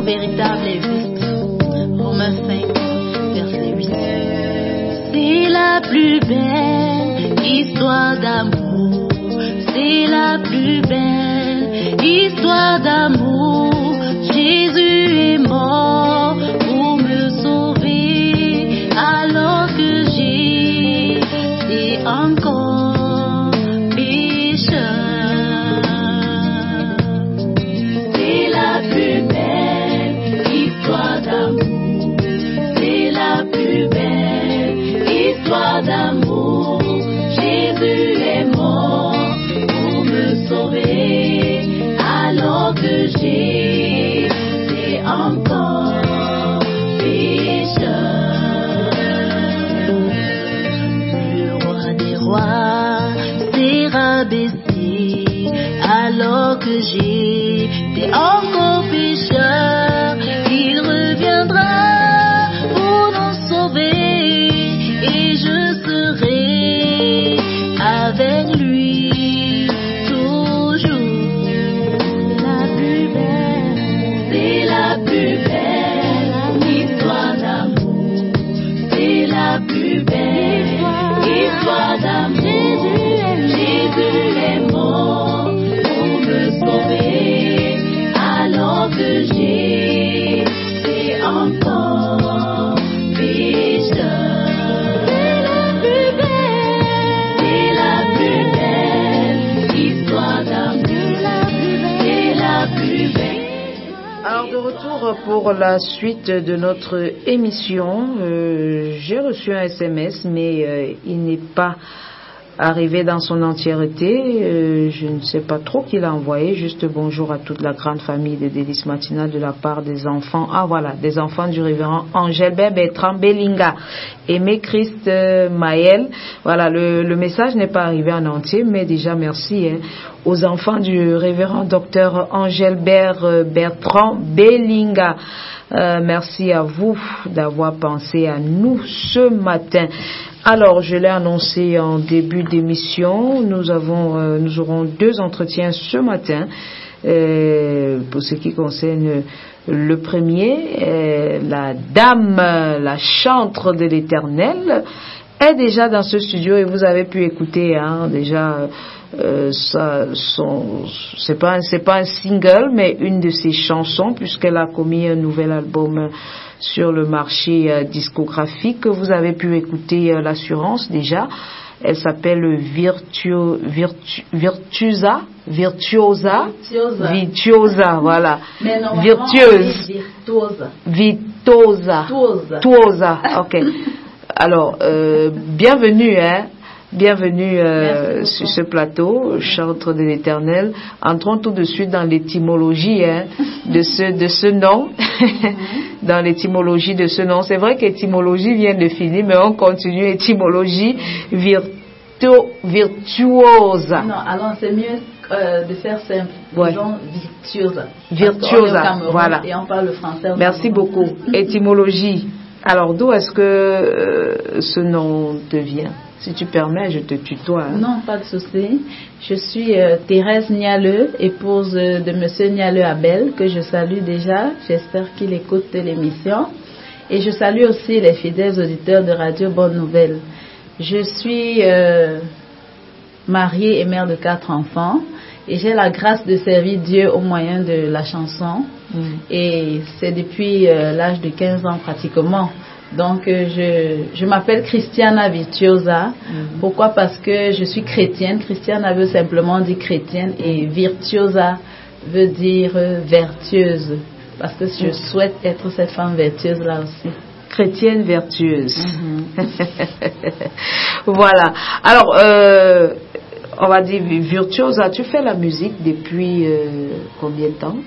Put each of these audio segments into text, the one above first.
véritable et juste. Romains 5, verset 8. C'est la plus belle histoire d'amour. C'est la plus belle histoire d'amour. Jésus est mort pour me sauver alors que j'étais encore pécheur. C'est la plus belle histoire d'amour. C'est la plus belle histoire d'amour. Jésus est mort pour me sauver alors que j'étais encore pécheur. Le roi des rois s'est rabaissé alors que j'étais encore pécheur. Il reviendra pour nous sauver et je serai avec lui toujours. C'est la plus belle histoire d'amour. C'est la plus belle histoire d'amour. Jésus est mort pour me sauver alors que j'étais encore pécheur. C'est la plus belle histoire d'amour. C'est la plus belle. Alors de retour pour la suite de notre émission, j'ai reçu un SMS mais il n'est pas arrivé dans son entièreté. Je ne sais pas trop qui l'a envoyé. Juste bonjour à toute la grande famille des délices matinales de la part des enfants. Ah voilà, des enfants du révérend Angelbert Bertrand Bellinga, Aimé Christ Maël. Voilà, le message n'est pas arrivé en entier, mais déjà merci aux enfants du révérend docteur Angelbert Bertrand Bellinga. Merci à vous d'avoir pensé à nous ce matin. Alors, je l'ai annoncé en début d'émission, nous aurons 2 entretiens ce matin. Pour ce qui concerne le premier, la dame, la chantre de l'Éternel, est déjà dans ce studio et vous avez pu écouter déjà. C'est pas un single, mais une de ses chansons, puisqu'elle a commis un nouvel album sur le marché discographique. Vous avez pu écouter l'assurance déjà. Elle s'appelle Virtuosa, voilà. Mais Virtueuse. Virtuosa. Ok. Alors, bienvenue, Bienvenue sur ce plateau, chantre de l'Éternel. Entrons tout de suite dans l'étymologie de ce nom. Dans l'étymologie de ce nom. C'est vrai qu'étymologie vient de finir, mais on continue. Étymologie virtuosa. Non, alors c'est mieux de faire simple. Disons virtuosa. Virtuosa, voilà. Et on parle le français. Merci beaucoup. Étymologie. Alors, d'où est-ce que ce nom te vient? Si tu permets, je te tutoie. Non, pas de souci. Je suis Thérèse Nialeux, épouse de Monsieur Nialeux Abel, que je salue déjà. J'espère qu'il écoute l'émission. Et je salue aussi les fidèles auditeurs de Radio Bonne Nouvelle. Je suis mariée et mère de 4 enfants. Et j'ai la grâce de servir Dieu au moyen de la chanson. Et c'est depuis l'âge de 15 ans pratiquement. Donc, je m'appelle Christiana Virtuosa. Pourquoi? Parce que je suis chrétienne. Christiana veut simplement dire chrétienne et Virtuosa veut dire vertueuse. Parce que je souhaite être cette femme vertueuse là aussi. Chrétienne vertueuse. Voilà. Alors, on va dire Virtuosa, tu fais la musique depuis combien de temps?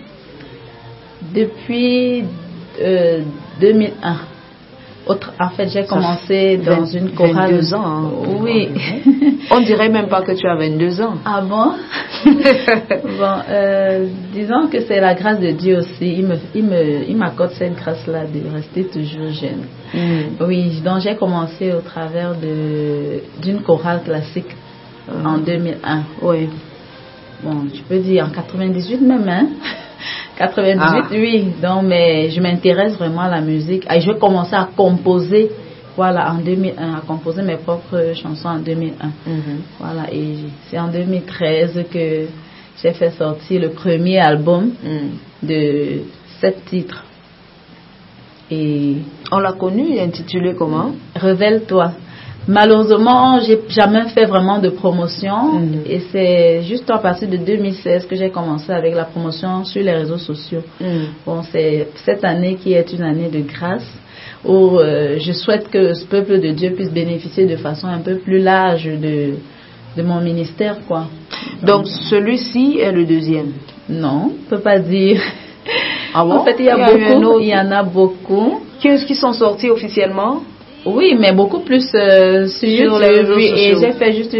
Depuis 2001. En fait, j'ai commencé dans une chorale. 22 ans. Hein, oui. On dirait même pas que tu as 22 ans. Ah bon? Bon, disons que c'est la grâce de Dieu aussi. Il m'accorde cette grâce-là de rester toujours jeune. Oui, donc j'ai commencé au travers d'une chorale classique en 2001. Oui. Bon, je peux dire en 98 même, hein? 98, oui. Donc, mais je m'intéresse vraiment à la musique. Et je vais commencer à composer, voilà, en 2001, à composer mes propres chansons en 2001. Voilà, et c'est en 2013 que j'ai fait sortir le premier album de 7 titres. Et on l'a connu, intitulé comment? Révèle-toi. Malheureusement, j'ai jamais fait vraiment de promotion et c'est juste à partir de 2016 que j'ai commencé avec la promotion sur les réseaux sociaux. Bon, c'est cette année qui est une année de grâce où je souhaite que ce peuple de Dieu puisse bénéficier de façon un peu plus large de mon ministère, quoi. Donc celui-ci est le deuxième? Non, on peut pas dire. Ah bon? En fait, il y en a beaucoup. Qui sont sortis officiellement? Oui, mais beaucoup plus sur les réseaux sociaux. Et j'ai fait juste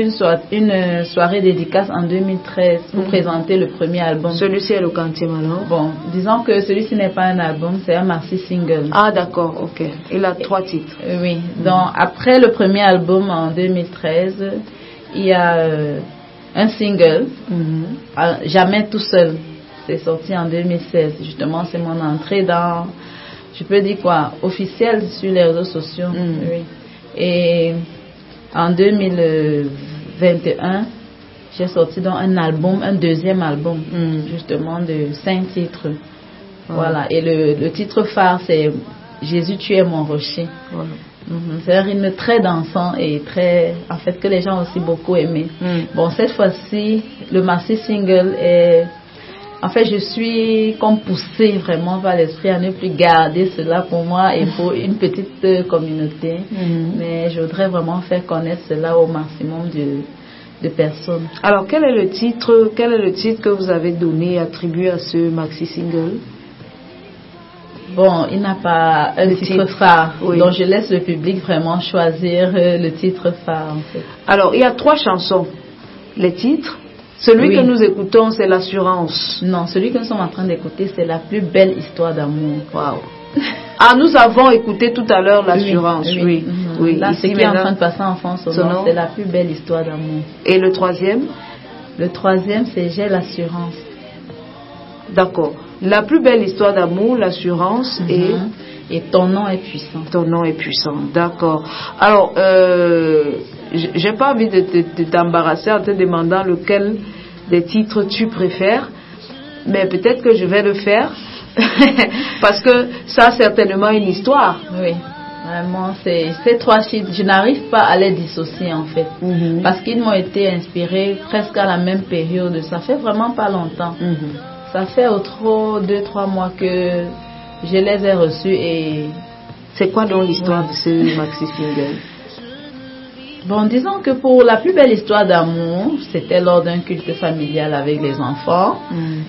une soirée dédicace en 2013 pour présenter le premier album. Celui-ci est le quantième alors? Bon, disons que celui-ci n'est pas un album, c'est un maxi single. Ah d'accord, ok. Il a 3 titres. Oui, donc après le premier album en 2013, il y a un single, Jamais tout seul. C'est sorti en 2016. Justement, c'est mon entrée dans... Je peux dire quoi, officiel sur les réseaux sociaux. Oui. Et en 2021, j'ai sorti donc un deuxième album, justement de 5 titres. Voilà. Et le titre phare, c'est Jésus, tu es mon rocher. Voilà. C'est un rythme très dansant et en fait, que les gens ont aussi beaucoup aimé. Bon, cette fois-ci, le maxi single est... En fait, je suis comme poussée vraiment par l'esprit à ne plus garder cela pour moi et pour une petite communauté. Mais je voudrais vraiment faire connaître cela au maximum de personnes. Alors, quel est le titre que vous avez donné, attribué à ce maxi single? Bon, il n'a pas un titre phare. Oui. Donc, je laisse le public vraiment choisir le titre phare, en fait. Alors, il y a 3 chansons. Les titres? Celui que nous écoutons, c'est l'assurance. Non, celui que nous sommes en train d'écouter, c'est la plus belle histoire d'amour. Waouh. Ah, nous avons écouté tout à l'heure l'assurance. Oui. Là, ce qui est en train de passer en France, c'est la plus belle histoire d'amour. Et le troisième? Le troisième, c'est J'ai l'assurance. D'accord. La plus belle histoire d'amour, l'assurance et ton nom est puissant. Ton nom est puissant, d'accord. Alors, j'ai pas envie de t'embarrasser en te demandant lequel des titres tu préfères, mais peut-être que je vais le faire parce que ça a certainement une histoire. Oui, vraiment, ces 3 titres, je n'arrive pas à les dissocier en fait, parce qu'ils m'ont été inspirés presque à la même période. Ça fait vraiment pas longtemps. Ça fait au trop 2-3 mois que je les ai reçus. Et c'est quoi donc l'histoire de ce maxi single? Bon, disons que pour la plus belle histoire d'amour, c'était lors d'un culte familial avec les enfants.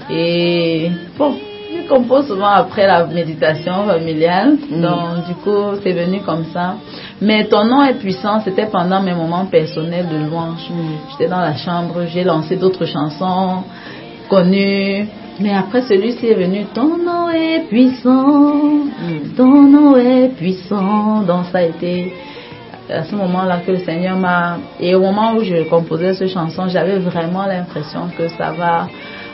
Et bon, je compose souvent après la méditation familiale. Donc, du coup, c'est venu comme ça. Mais ton nom est puissant, c'était pendant mes moments personnels de louange. J'étais dans la chambre, j'ai lancé d'autres chansons connues. Mais après, celui-ci est venu, ton nom est puissant, ton nom est puissant. Donc, ça a été à ce moment-là que le Seigneur m'a... Et au moment où je composais cette chanson, j'avais vraiment l'impression que ça va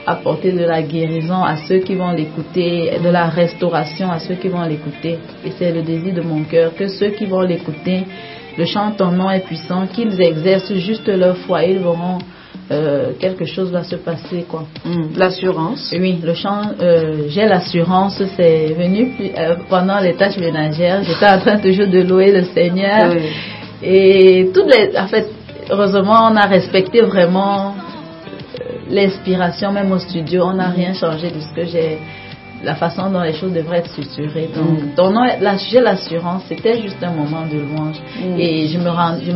apporter de la guérison à ceux qui vont l'écouter, de la restauration à ceux qui vont l'écouter. Et c'est le désir de mon cœur que ceux qui vont l'écouter, le chant ton nom est puissant, qu'ils exercent juste leur foi, ils verront quelque chose va se passer, quoi. L'assurance? Oui, le chant J'ai l'assurance, c'est venu pendant les tâches ménagères. J'étais en train toujours de louer le Seigneur. Et en fait, heureusement, on a respecté vraiment l'inspiration, même au studio. On n'a rien changé de ce que la façon dont les choses devraient être structurées. Donc, j'ai l'assurance, c'était juste un moment de louange. Et je me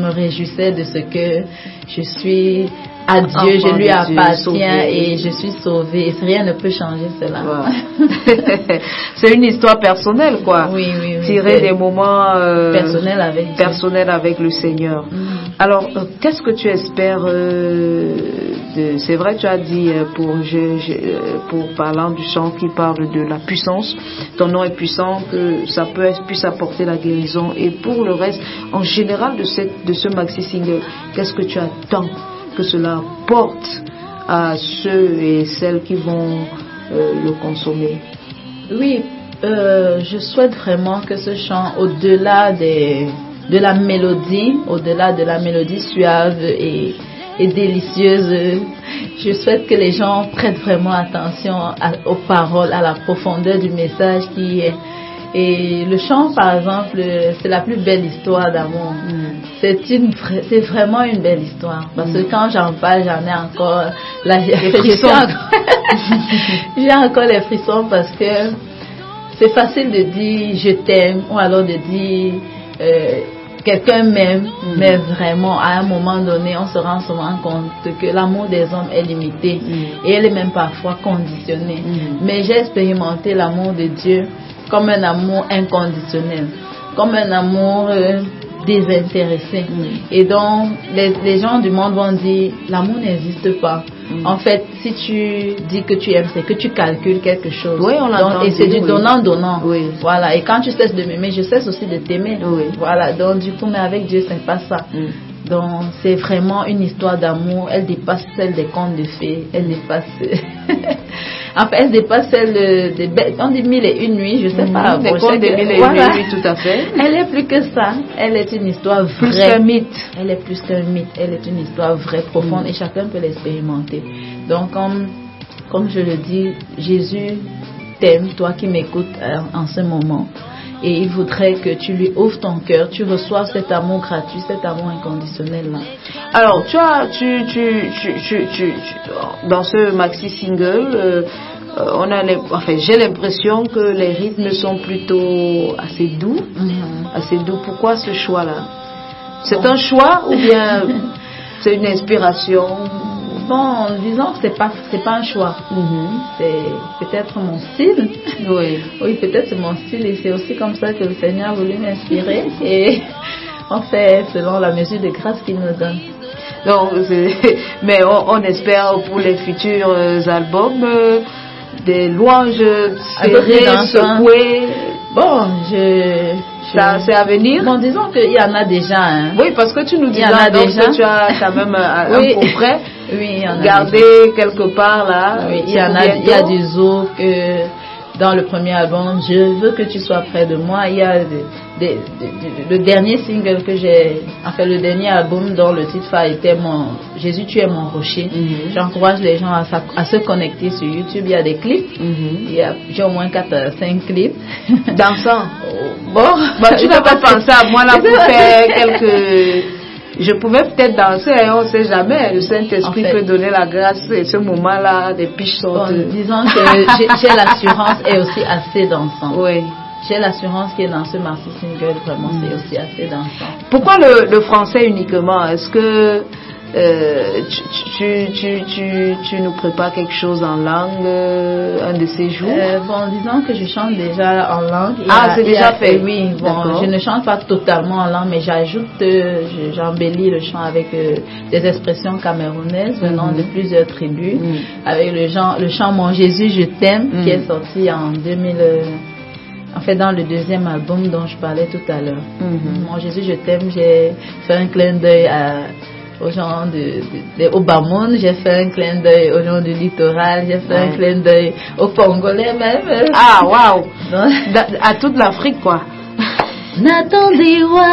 réjouissais de ce que je suis à Dieu, je lui appartiens et je suis sauvée. Et rien ne peut changer cela. Wow. C'est une histoire personnelle, quoi. Oui. Tirée des moments personnels avec le Seigneur. Alors, qu'est-ce que tu espères c'est vrai, tu as dit pour parlant du chant qui parle de la puissance, ton nom est puissant, que ça puisse apporter la guérison. Et pour le reste, en général de ce maxi single, qu'est-ce que tu attends que cela apporte à ceux et celles qui vont le consommer? Oui, je souhaite vraiment que ce chant, au-delà de la mélodie suave et délicieuse, je souhaite que les gens prêtent vraiment attention aux paroles, à la profondeur du message qui est. Et le chant, par exemple, c'est la plus belle histoire d'amour. C'est vraiment une belle histoire. Parce que quand j'en parle, j'en ai encore les frissons. J'ai encore les frissons parce que c'est facile de dire je t'aime ou alors de dire quelqu'un m'aime, mais vraiment à un moment donné on se rend souvent compte que l'amour des hommes est limité et elle est même parfois conditionnée. Mais j'ai expérimenté l'amour de Dieu comme un amour inconditionnel, comme un amour désintéressé. Et donc les gens du monde vont dire l'amour n'existe pas. En fait, si tu dis que tu aimes, c'est que tu calcules quelque chose. Oui, on l'entend. Et c'est du donnant-donnant. Oui. Voilà. Et quand tu cesses de m'aimer, je cesse aussi de t'aimer. Oui. Voilà. Donc du coup, mais avec Dieu, c'est pas ça. Donc c'est vraiment une histoire d'amour. Elle dépasse celle des contes de fées. Elle dépasse. En fait, elle dépasse celle des on dit 1001 nuits, je sais pas. Des contes de 1001 nuits, tout à fait. Elle est plus que ça. Elle est une histoire vraie. Plus qu'un mythe. Elle est plus qu'un mythe. Elle est une histoire vraie, profonde, et chacun peut l'expérimenter. Donc, comme je le dis, Jésus t'aime, toi qui m'écoutes en ce moment. Et il voudrait que tu lui ouvres ton cœur, tu reçoives cet amour gratuit, cet amour inconditionnel là. Alors, dans ce maxi single, j'ai l'impression que les rythmes sont plutôt assez doux, assez doux. Pourquoi ce choix-là? C'est un choix ou bien c'est une inspiration? Bon, disons que c'est pas un choix. C'est peut-être mon style. Oui, peut-être c'est mon style et c'est aussi comme ça que le Seigneur a voulu m'inspirer et on fait selon la mesure de grâce qu'il nous donne. Donc, mais on espère pour les futurs albums des louanges serrées, secouées. Bon, ça, c'est à venir. Bon, disons qu'il y en a déjà. Hein. Oui, parce que tu nous dis déjà. Que tu as quand même un coffret oui, gardé quelque part là. Oui, il y a du zouk dans le premier album. Je veux que tu sois près de moi. Il y a le dernier single que j'ai, le dernier album dont le titre phare était Jésus, tu es mon rocher. J'encourage les gens à se connecter sur YouTube. Il y a des clips. J'ai au moins 4-5 clips. Dansant. Bon, tu n'as pas pensé à moi là pour faire quelques. Je pouvais peut-être danser, on ne sait jamais. Le Saint-Esprit peut donner la grâce et ce moment-là, des piches sortent. Disons que j'ai l'assurance et aussi assez dansant. Oui. J'ai l'assurance qui est dans ce maxi single, vraiment, c'est aussi assez dansant. Pourquoi le français uniquement? Est-ce que tu nous prépares quelque chose en langue un de ces jours? Bon, disons que je chante déjà en langue. C'est déjà fait. Oui, bon, je ne chante pas totalement en langue, mais j'embellis le chant avec des expressions camerounaises venant de plusieurs tribus, avec le chant Mon Jésus, je t'aime, qui est sorti en 2000. Dans le deuxième album dont je parlais tout à l'heure. Mon Jésus, je t'aime, j'ai fait un clin d'œil aux gens au Bamoun, j'ai fait un clin d'œil aux gens du littoral, j'ai fait un clin d'œil aux Congolais même. Ah, waouh! À toute l'Afrique, quoi. Natondiwa,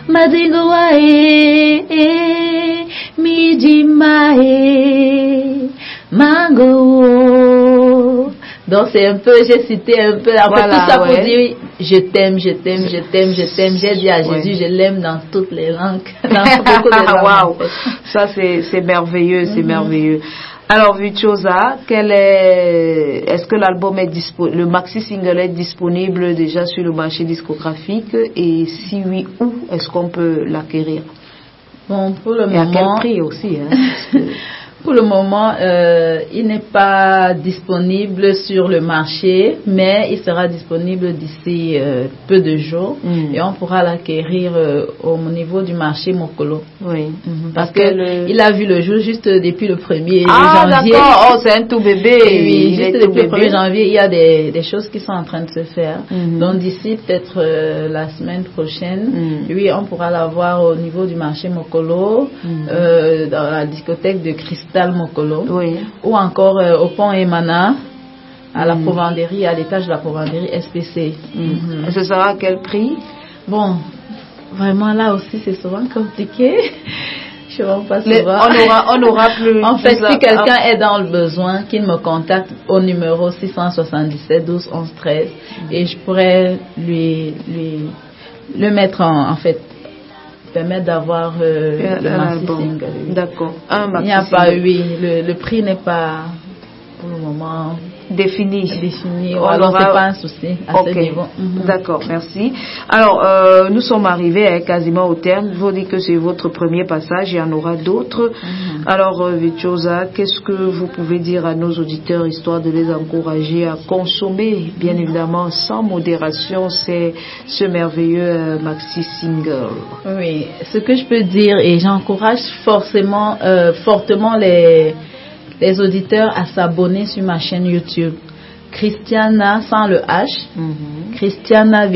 Madingowa, Mijimae, Mango. Donc c'est un peu, j'ai cité un peu, tout ça pour dire je t'aime. J'ai dit à Jésus, je l'aime dans toutes les langues, dans beaucoup de langues. Wow. Ça c'est merveilleux, c'est merveilleux. Alors Virtuosa, est-ce que l'album est disponible, le maxi single est disponible déjà sur le marché discographique, et si oui, où est-ce qu'on peut l'acquérir? Bon, pour le moment. Et à quel prix aussi, hein? Pour le moment, il n'est pas disponible sur le marché, mais il sera disponible d'ici peu de jours et on pourra l'acquérir au niveau du marché Mokolo. Oui. Parce que il a vu le jour juste depuis le 1er janvier. Ah d'accord, oh c'est un tout bébé. Oui, juste depuis le 1er janvier, il y a des choses qui sont en train de se faire. Donc d'ici peut-être la semaine prochaine, oui, on pourra l'avoir au niveau du marché Mokolo, dans la discothèque de Christ. Cristal Mokolo, Oui. ou encore au pont Emana, à la Provenderie, à l'étage de la Provenderie SPC. Ce sera à quel prix? Bon, vraiment là aussi c'est souvent compliqué. Je ne vais pas savoir. On aura plus. En fait, si quelqu'un est dans le besoin, qu'il me contacte au numéro 677 12 11 13 et je pourrais le mettre en fait, permettre d'avoir le maxi single. D'accord. Il n'y a pas, le prix n'est pas pour le moment défini. Alors c'est pas un souci à ce niveau. D'accord, merci. Alors nous sommes arrivés quasiment au terme. Je vous dis que c'est votre premier passage, il y en aura d'autres. Alors Virtuosa, qu'est-ce que vous pouvez dire à nos auditeurs histoire de les encourager à consommer, bien évidemment sans modération, ce merveilleux maxi single? Oui, ce que je peux dire, et j'encourage fortement les auditeurs à s'abonner sur ma chaîne YouTube Christiana sans le H, Christiana